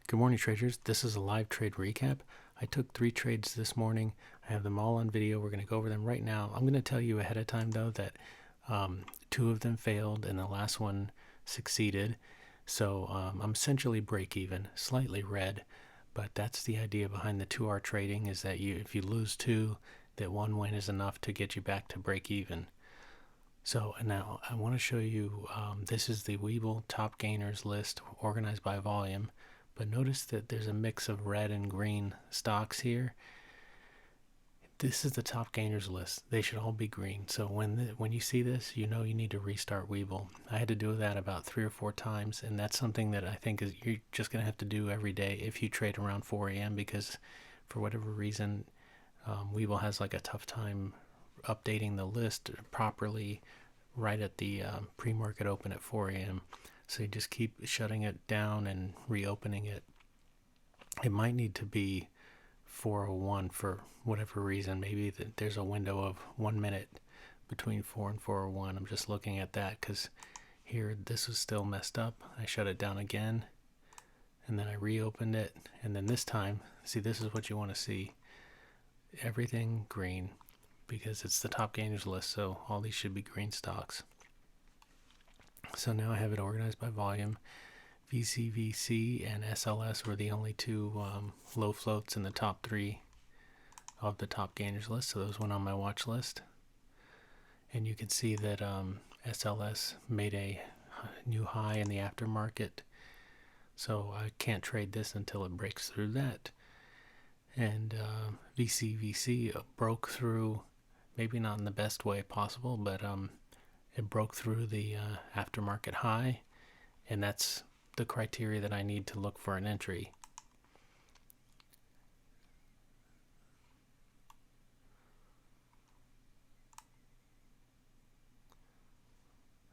Good morning, traders. This is a live trade recap. I took 3 trades this morning. I have them all on video. We're going to go over them right now. I'm going to tell you ahead of time, though, that 2 of them failed and the last one succeeded. So I'm essentially break even, slightly red, but that's the idea behind the 2R trading, is that if you lose 2, that 1 win is enough to get you back to break even. So now I want to show you, this is the Webull top gainers list organized by volume. But notice that there's a mix of red and green stocks here. This is the top gainers list. They should all be green. So when you see this, you know you need to restart Webull. I had to do that about 3 or 4 times, and that's something that I think you're just going to have to do every day if you trade around 4 a.m. because for whatever reason, Webull has like a tough time updating the list properly right at the pre-market open at 4 a.m. So you just keep shutting it down and reopening it. It might need to be 4:01 for whatever reason. Maybe there's a window of 1 minute between 4 and 4:01. I'm just looking at that because here this was still messed up. I shut it down again and then I reopened it. And then this time, see, this is what you want to see. Everything green because it's the top gainers list. So all these should be green stocks. So now I have it organized by volume. VCVC and SLS were the only 2 low floats in the top 3 of the top gainers list. So those went on my watch list. And you can see that SLS made a new high in the aftermarket. So I can't trade this until it breaks through that. And VCVC broke through, maybe not in the best way possible, but it broke through the aftermarket high, and that's the criteria that I need to look for an entry.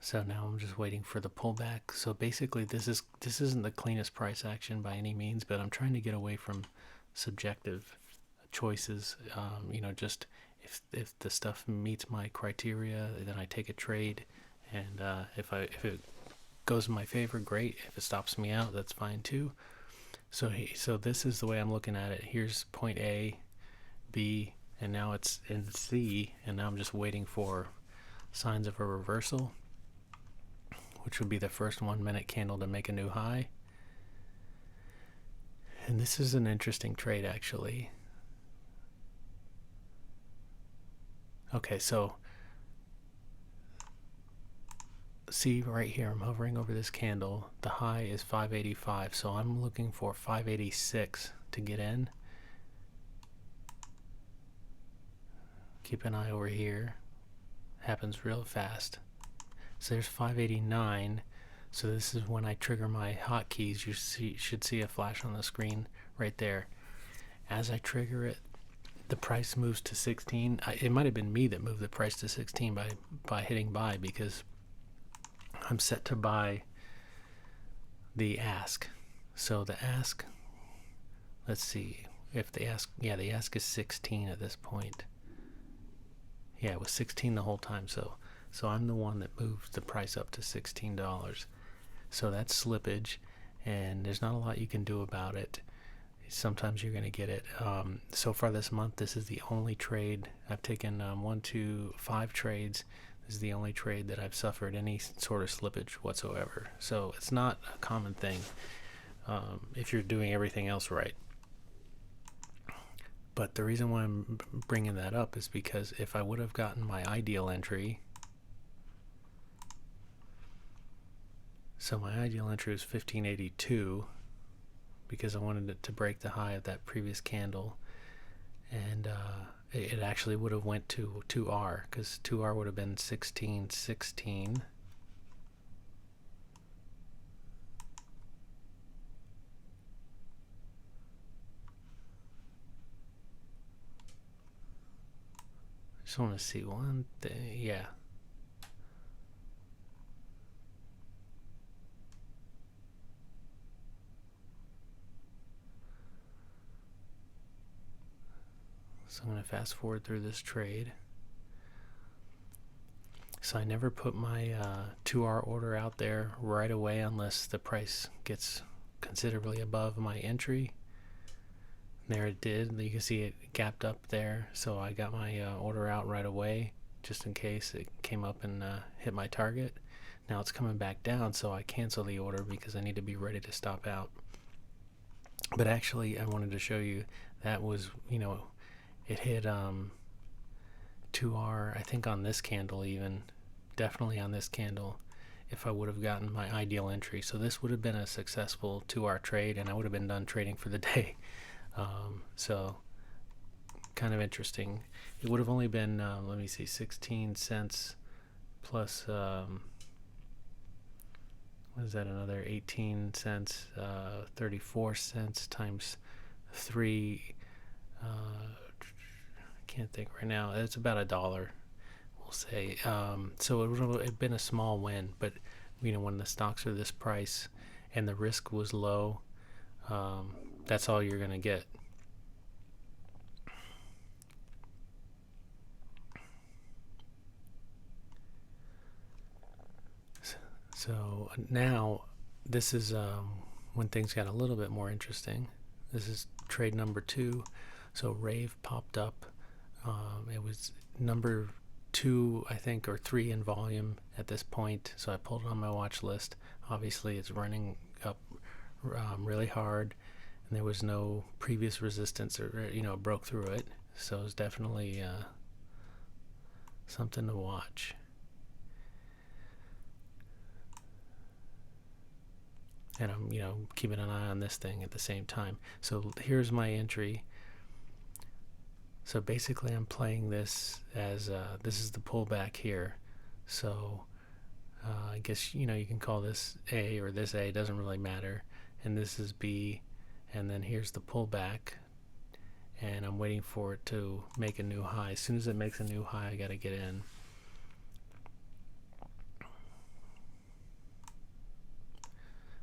So now I'm just waiting for the pullback. So basically this isn't the cleanest price action by any means, but I'm trying to get away from subjective choices. Just if the stuff meets my criteria, then I take a trade, and if it goes in my favor, great. If it stops me out, that's fine too. So this is the way I'm looking at it. Here's point A, B, and now it's in C, and now I'm just waiting for signs of a reversal, which would be the first 1 minute candle to make a new high. And this is an interesting trade, actually. Okay, so see right here, I'm hovering over this candle. The high is 585, so I'm looking for 586 to get in. Keep an eye over here. Happens real fast. So there's 589. So this is when I trigger my hotkeys. You should see a flash on the screen right there. As I trigger it, the price moves to 16. It might have been me that moved the price to 16 by hitting buy, because I'm set to buy the ask. So the ask, let's see if the ask, yeah, the ask is 16 at this point. Yeah, it was 16 the whole time. So I'm the one that moved the price up to $16. So that's slippage, and there's not a lot you can do about it. Sometimes you're going to get it. So far this month, this is the only trade. I've taken 1, 2, 5 trades. This is the only trade that I've suffered any sort of slippage whatsoever. So it's not a common thing if you're doing everything else right. But the reason why I'm bringing that up is because if I would have gotten my ideal entry, so my ideal entry was 1582, because I wanted it to break the high of that previous candle, and it actually would have went to 2R, because 2R would have been 1616. I just want to see one thing. Yeah. So I'm going to fast forward through this trade. So I never put my 2R order out there right away unless the price gets considerably above my entry. There it did. You can see it gapped up there, so I got my order out right away just in case it came up and hit my target. Now it's coming back down, so I cancel the order because I need to be ready to stop out. But actually, I wanted to show you that was, it hit 2R, I think on this candle even, definitely on this candle, if I would have gotten my ideal entry. So this would have been a successful 2R trade, and I would have been done trading for the day. So kind of interesting. It would have only been, let me see, 16 cents plus, what is that, another 18 cents, 34 cents times 3, I can't think right now. It's about $1, we'll say. So it would have been a small win, but when the stocks are this price and the risk was low, that's all you're going to get. So now this is when things got a little bit more interesting. This is trade number 2. So RAVE popped up. It was number 2, I think, or 3 in volume at this point. So I pulled it on my watch list. Obviously, it's running up really hard, and there was no previous resistance or broke through it. So it's definitely something to watch. And I'm keeping an eye on this thing at the same time. So here's my entry. So basically I'm playing this as this is the pullback here. So I guess you can call this A or this A, doesn't really matter. And this is B, and then here's the pullback, and I'm waiting for it to make a new high. As soon as it makes a new high, I got to get in.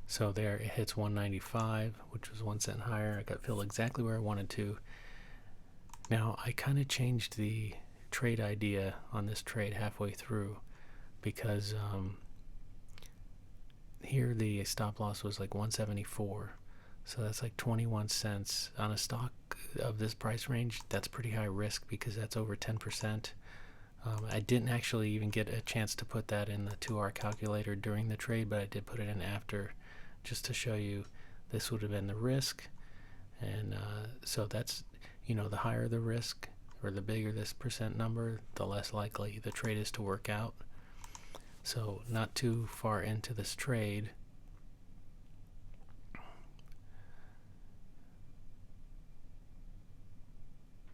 So there it hits 195, which was 1 cent higher. I got filled exactly where I wanted to. Now I kind of changed the trade idea on this trade halfway through, because here the stop loss was like 174. So that's like 21 cents on a stock of this price range. That's pretty high risk because that's over 10%. I didn't actually even get a chance to put that in the 2R calculator during the trade, but I did put it in after, just to show you this would have been the risk. And so that's, the higher the risk, or the bigger this percent number, the less likely the trade is to work out. So not too far into this trade,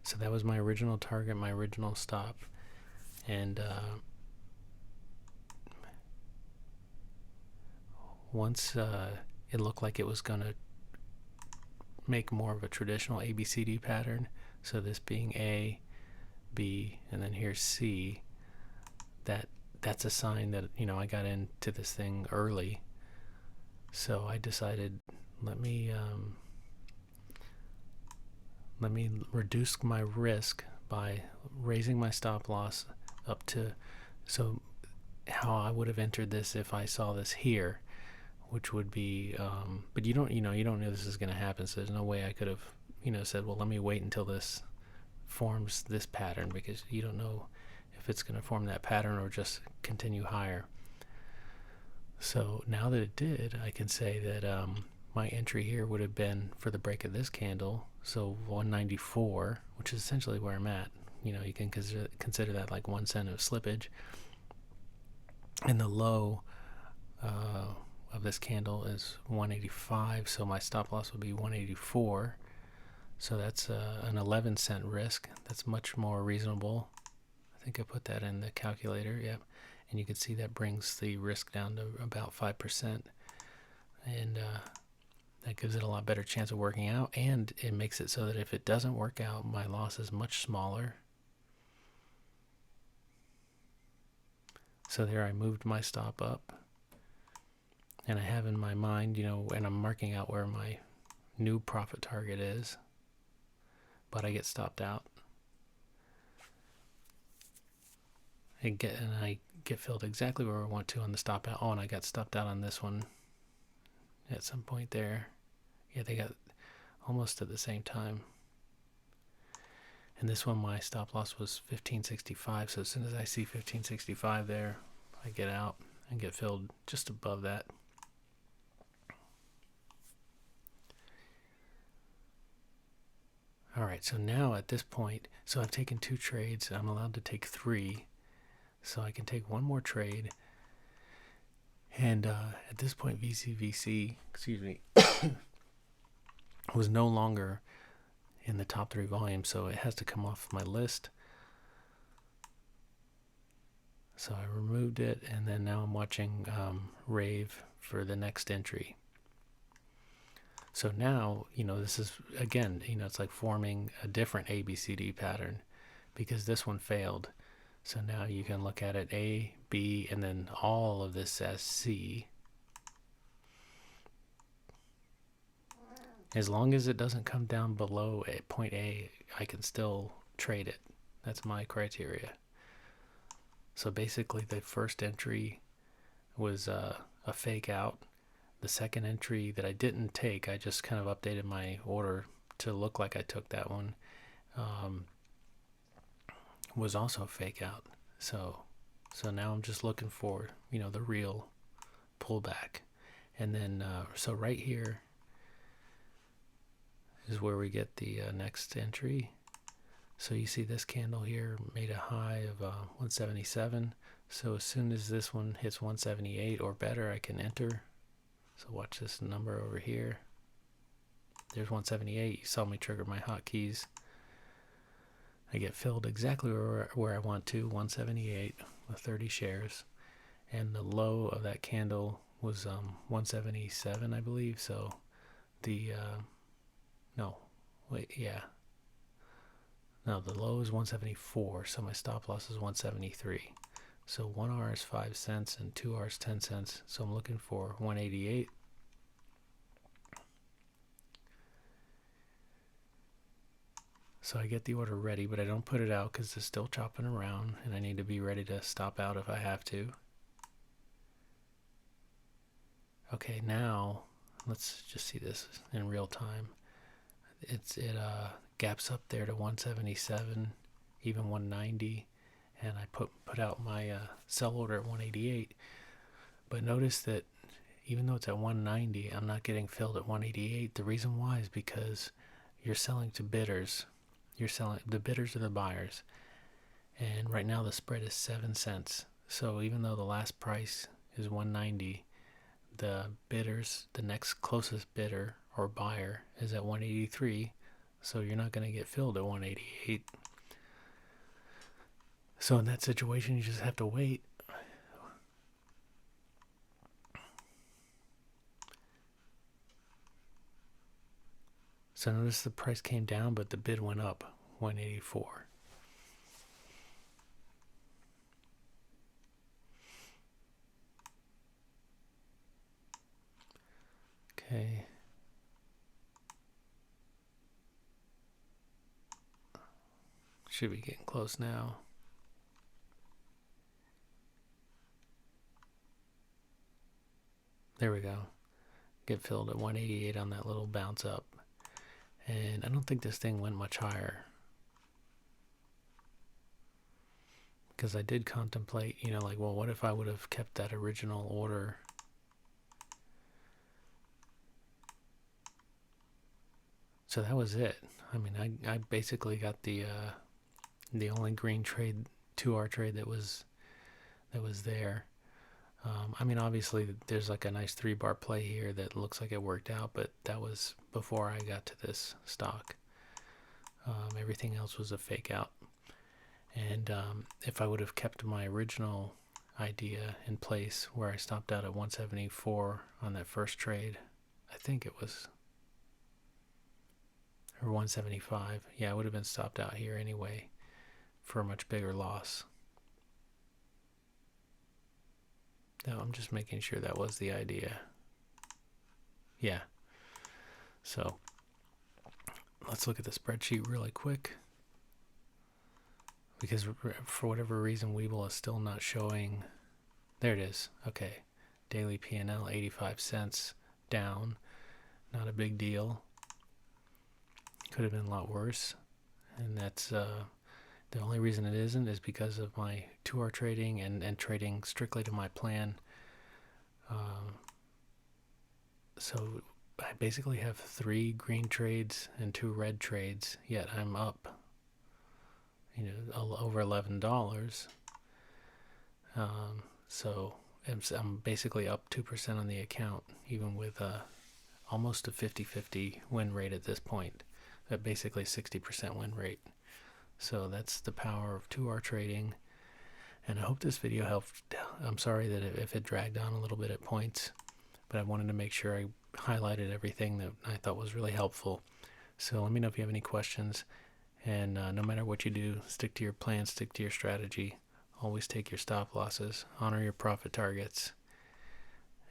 so that was my original target, my original stop. And once it looked like it was going to make more of a traditional ABCD pattern, so this being A, B, and then here's C, that's a sign that I got into this thing early. So I decided, let me reduce my risk by raising my stop loss up to, so how I would have entered this if I saw this here, which would be, but you don't know this is going to happen, so there's no way I could have, said, well, let me wait until this forms this pattern, because you don't know if it's going to form that pattern or just continue higher. So now that it did, I can say that my entry here would have been for the break of this candle, so 194, which is essentially where I'm at. You can consider that like 1 cent of slippage. And the low of this candle is 185, so my stop loss would be 184. So that's an 11 cent risk. That's much more reasonable. I think I put that in the calculator, yep. And you can see that brings the risk down to about 5%. And that gives it a lot better chance of working out, and it makes it so that if it doesn't work out, my loss is much smaller. So there I moved my stop up, and I have in my mind, and I'm marking out where my new profit target is, but I get stopped out. I get filled exactly where I want to on the stop out. Oh, and I got stopped out on this one at some point there. Yeah, they got almost at the same time. And this one, my stop loss was 1565. So as soon as I see 1565 there, I get out and get filled just above that. All right, so now at this point, so I've taken 2 trades. I'm allowed to take 3. So I can take 1 more trade. And at this point, VCVC, excuse me, was no longer in the top 3 volumes, so it has to come off my list. So I removed it, and then now I'm watching RAVE for the next entry. So now, this is, again, it's like forming a different ABCD pattern because this one failed. So now you can look at it A, B, and then all of this as C. As long as it doesn't come down below point A, I can still trade it. That's my criteria. So basically the first entry was a fake out. The second entry that I didn't take, I just kind of updated my order to look like I took that one, was also a fake out. So now I'm just looking for, the real pullback. And then, so right here is where we get the next entry. So you see this candle here made a high of 177. So as soon as this one hits 178 or better, I can enter. So watch this number over here. There's 178. You saw me trigger my hotkeys. I get filled exactly where I want to, 178 with 30 shares. And the low of that candle was 177, I believe. So the, the low is 174. So my stop loss is 173. So 1 hour is 5 cents and 2 hours 10 cents. So I'm looking for 188. So I get the order ready, but I don't put it out because it's still chopping around and I need to be ready to stop out if I have to. Okay, now let's just see this in real time. It gaps up there to 177, even 190. And I put out my sell order at 188. But notice that even though it's at 190, I'm not getting filled at 188. The reason why is because you're selling to bidders. The bidders are the buyers. And right now the spread is 7 cents. So even though the last price is 190, the bidders, the next closest bidder or buyer is at 183. So you're not going to get filled at 188. So in that situation, you just have to wait. So notice the price came down, but the bid went up, 184. Okay. Should be getting close now. There we go. Get filled at 188 on that little bounce up. And I don't think this thing went much higher. Because I did contemplate, well, what if I would have kept that original order? So that was it. I mean, I basically got the only green trade, 2R trade that was there. I mean, obviously, there's like a nice 3-bar play here that looks like it worked out, but that was before I got to this stock. Everything else was a fake out. And if I would have kept my original idea in place where I stopped out at 174 on that first trade, I think it was, or 175. Yeah, I would have been stopped out here anyway for a much bigger loss. No, I'm just making sure that was the idea. Yeah. So let's look at the spreadsheet really quick. Because for whatever reason, Webull is still not showing. There it is. Okay. Daily P&L, 85 cents down. not a big deal. Could have been a lot worse, and that's the only reason it isn't is because of my 2R trading and trading strictly to my plan. So I basically have 3 green trades and 2 red trades, yet I'm up, over $11. So I'm basically up 2% on the account, even with almost a 50-50 win rate at this point. At basically 60% win rate. So that's the power of 2R trading. And I hope this video helped. I'm sorry that if it dragged on a little bit at points, but I wanted to make sure I highlighted everything that I thought was really helpful. So let me know if you have any questions. And no matter what you do, stick to your plan, stick to your strategy. Always take your stop losses, honor your profit targets.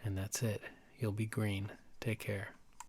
And that's it. You'll be green. Take care.